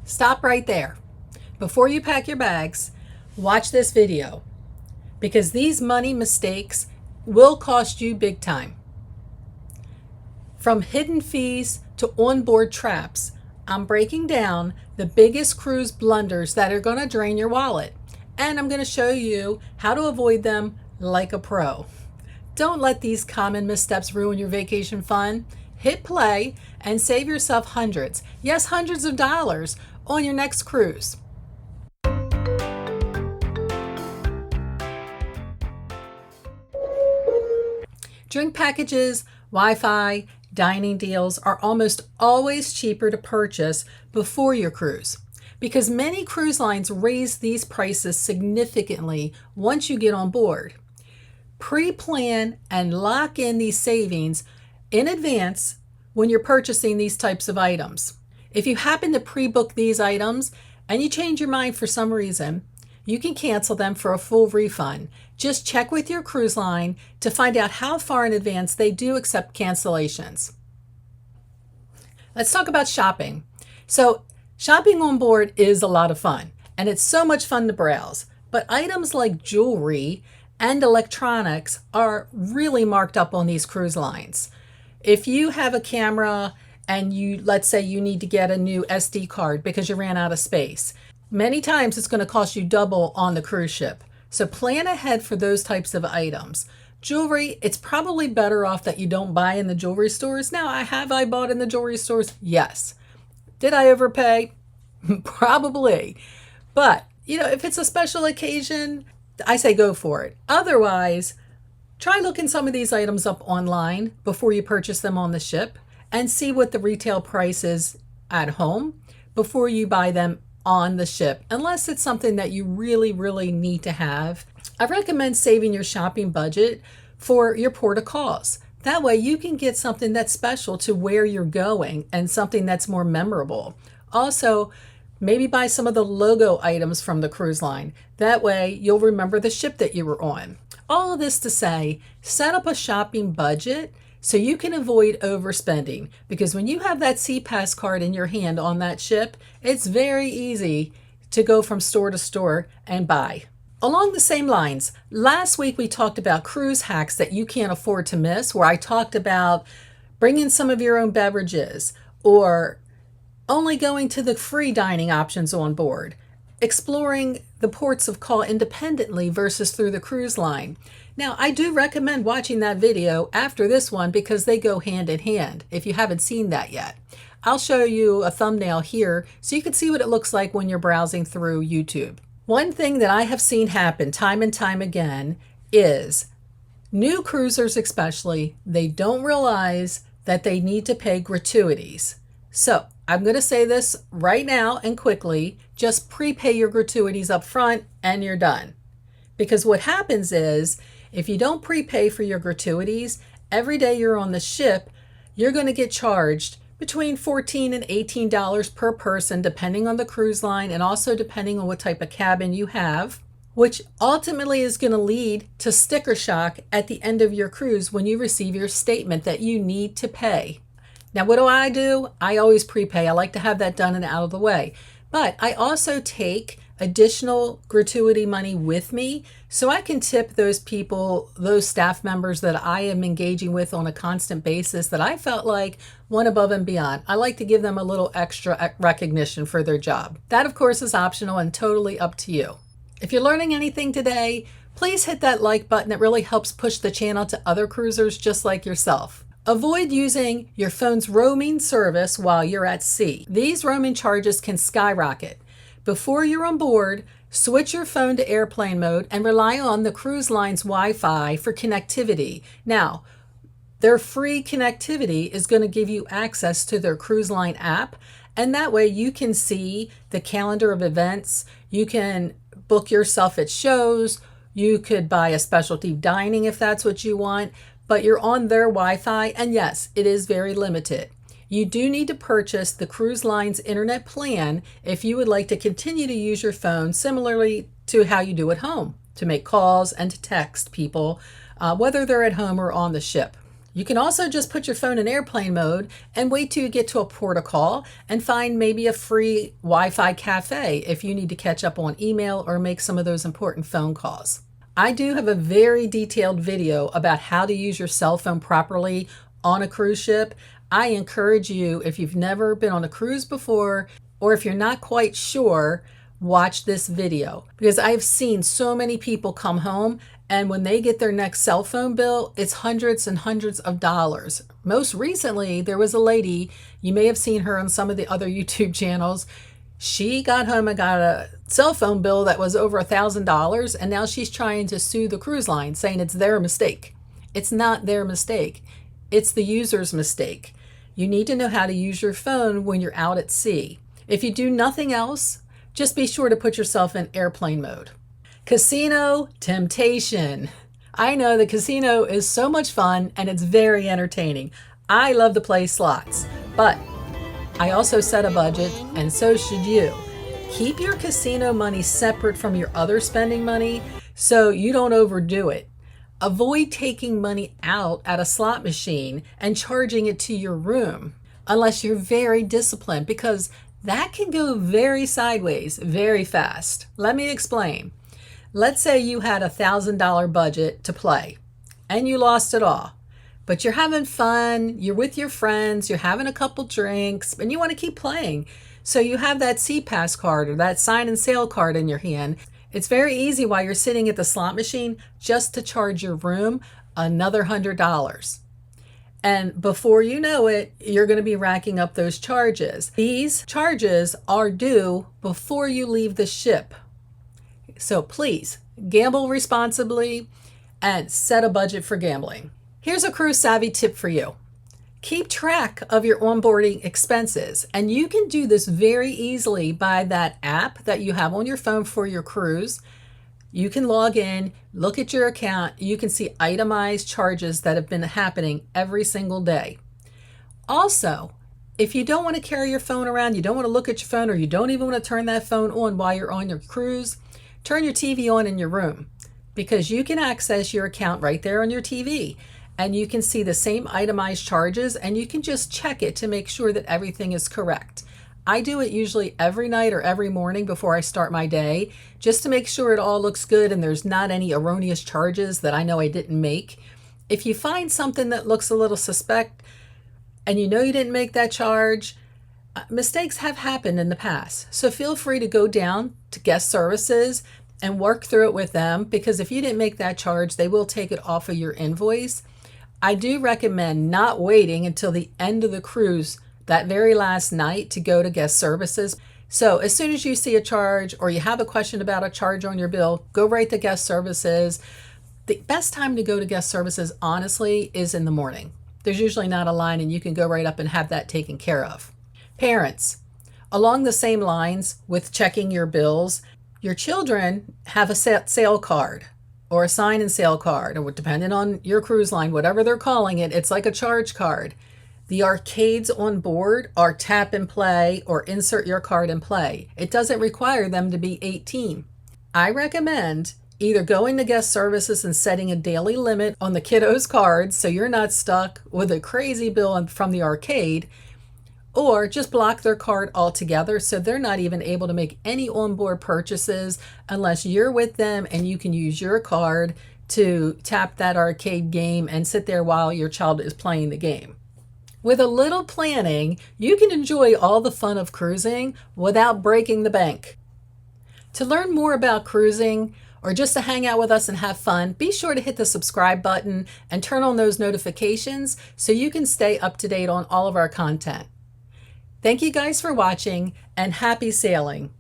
Stop right there. Before you pack your bags, watch this video because these money mistakes will cost you big time. From hidden fees to onboard traps, I'm breaking down the biggest cruise blunders that are going to drain your wallet, and I'm going to show you how to avoid them like a pro. Don't let these common missteps ruin your vacation fun. Hit play and save yourself hundreds, yes, hundreds of dollars on your next cruise. Drink packages, Wi-Fi, dining deals are almost always cheaper to purchase before your cruise because many cruise lines raise these prices significantly once you get on board. Pre-plan and lock in these savings in advance when you're purchasing these types of items. If you happen to pre-book these items and you change your mind for some reason, you can cancel them for a full refund. Just check with your cruise line to find out how far in advance they do accept cancellations. Let's talk about shopping. So shopping on board is a lot of fun, and it's so much fun to browse. But items like jewelry and electronics are really marked up on these cruise lines. If you have a camera and let's say you need to get a new SD card because you ran out of space, many times it's going to cost you double on the cruise ship. So plan ahead for those types of items. Jewelry, it's probably better off that you don't buy in the jewelry stores. Now, I bought in the jewelry stores? Yes. Did I overpay? Probably. But, if it's a special occasion, I say go for it. Otherwise, try looking some of these items up online before you purchase them on the ship and see what the retail price is at home before you buy them on the ship, unless it's something that you really, really need to have. I recommend saving your shopping budget for your port of calls. That way you can get something that's special to where you're going and something that's more memorable. Also, maybe buy some of the logo items from the cruise line. That way you'll remember the ship that you were on. All of this to say, set up a shopping budget so you can avoid overspending, because when you have that SeaPass card in your hand on that ship, it's very easy to go from store to store and buy. Along the same lines, last week we talked about cruise hacks that you can't afford to miss, where I talked about bringing some of your own beverages or only going to the free dining options on board, exploring the ports of call independently versus through the cruise line. Now, I do recommend watching that video after this one because they go hand in hand if you haven't seen that yet. I'll show you a thumbnail here so you can see what it looks like when you're browsing through YouTube. One thing that I have seen happen time and time again is new cruisers especially, they don't realize that they need to pay gratuities. So I'm going to say this right now and quickly, just prepay your gratuities up front and you're done. Because what happens is, if you don't prepay for your gratuities, every day you're on the ship, you're going to get charged between $14 and $18 per person, depending on the cruise line and also depending on what type of cabin you have, which ultimately is going to lead to sticker shock at the end of your cruise when you receive your statement that you need to pay. Now, what do? I always prepay. I like to have that done and out of the way. But I also take additional gratuity money with me so I can tip those people, those staff members that I am engaging with on a constant basis that I felt like went above and beyond. I like to give them a little extra recognition for their job. That, of course, is optional and totally up to you. If you're learning anything today, please hit that like button. It really helps push the channel to other cruisers just like yourself. Avoid using your phone's roaming service while you're at sea. These roaming charges can skyrocket. Before you're on board, switch your phone to airplane mode and rely on the cruise line's Wi-Fi for connectivity. Now, their free connectivity is going to give you access to their cruise line app, and that way you can see the calendar of events. You can book yourself at shows. You could buy a specialty dining if that's what you want, but you're on their Wi-Fi, and yes, it is very limited. You do need to purchase the cruise line's internet plan if you would like to continue to use your phone similarly to how you do at home, to make calls and to text people, whether they're at home or on the ship. You can also just put your phone in airplane mode and wait till you get to a port of call and find maybe a free Wi-Fi cafe if you need to catch up on email or make some of those important phone calls. I do have a very detailed video about how to use your cell phone properly on a cruise ship. I encourage you, if you've never been on a cruise before, or if you're not quite sure, watch this video, because I've seen so many people come home and when they get their next cell phone bill, it's hundreds and hundreds of dollars. Most recently, there was a lady, you may have seen her on some of the other YouTube channels. She got home and got a cell phone bill that was over $1,000, and now she's trying to sue the cruise line, saying it's their mistake. It's not their mistake. It's the user's mistake. You need to know how to use your phone when you're out at sea. If you do nothing else, just be sure to put yourself in airplane mode. Casino temptation. I know the casino is so much fun and it's very entertaining. I love to play slots, but I also set a budget, and so should you. Keep your casino money separate from your other spending money so you don't overdo it. Avoid taking money out at a slot machine and charging it to your room unless you're very disciplined, because that can go very sideways very fast. Let me explain. Let's say you had $1,000 budget to play and you lost it all, but you're having fun, you're with your friends, you're having a couple drinks, and you want to keep playing. So you have that SeaPass card or that sign and sail card in your hand. It's very easy while you're sitting at the slot machine just to charge your room another $100. And before you know it, you're going to be racking up those charges. These charges are due before you leave the ship. So please gamble responsibly and set a budget for gambling. Here's a cruise savvy tip for you. Keep track of your onboarding expenses, and you can do this very easily by that app that you have on your phone for your cruise. You can log in, look at your account, you can see itemized charges that have been happening every single day. Also, if you don't want to carry your phone around, you don't want to look at your phone, or you don't even want to turn that phone on while you're on your cruise, turn your TV on in your room, because you can access your account right there on your TV. And you can see the same itemized charges, and you can just check it to make sure that everything is correct. I do it usually every night or every morning before I start my day, just to make sure it all looks good and there's not any erroneous charges that I know I didn't make. If you find something that looks a little suspect and you know you didn't make that charge, mistakes have happened in the past. So feel free to go down to guest services and work through it with them, because if you didn't make that charge, they will take it off of your invoice. I do recommend not waiting until the end of the cruise, that very last night, to go to guest services. So as soon as you see a charge or you have a question about a charge on your bill, go right to guest services. The best time to go to guest services, honestly, is in the morning. There's usually not a line, and you can go right up and have that taken care of. Parents, along the same lines with checking your bills, your children have a sail card or a sign and sail card, or depending on your cruise line, whatever they're calling it, it's like a charge card. The arcades on board are tap and play or insert your card and play. It doesn't require them to be 18. I recommend either going to guest services and setting a daily limit on the kiddos' cards so you're not stuck with a crazy bill from the arcade, or just block their card altogether so they're not even able to make any onboard purchases unless you're with them and you can use your card to tap that arcade game and sit there while your child is playing the game. With a little planning, you can enjoy all the fun of cruising without breaking the bank. To learn more about cruising, or just to hang out with us and have fun, be sure to hit the subscribe button and turn on those notifications so you can stay up to date on all of our content. Thank you guys for watching, and happy sailing.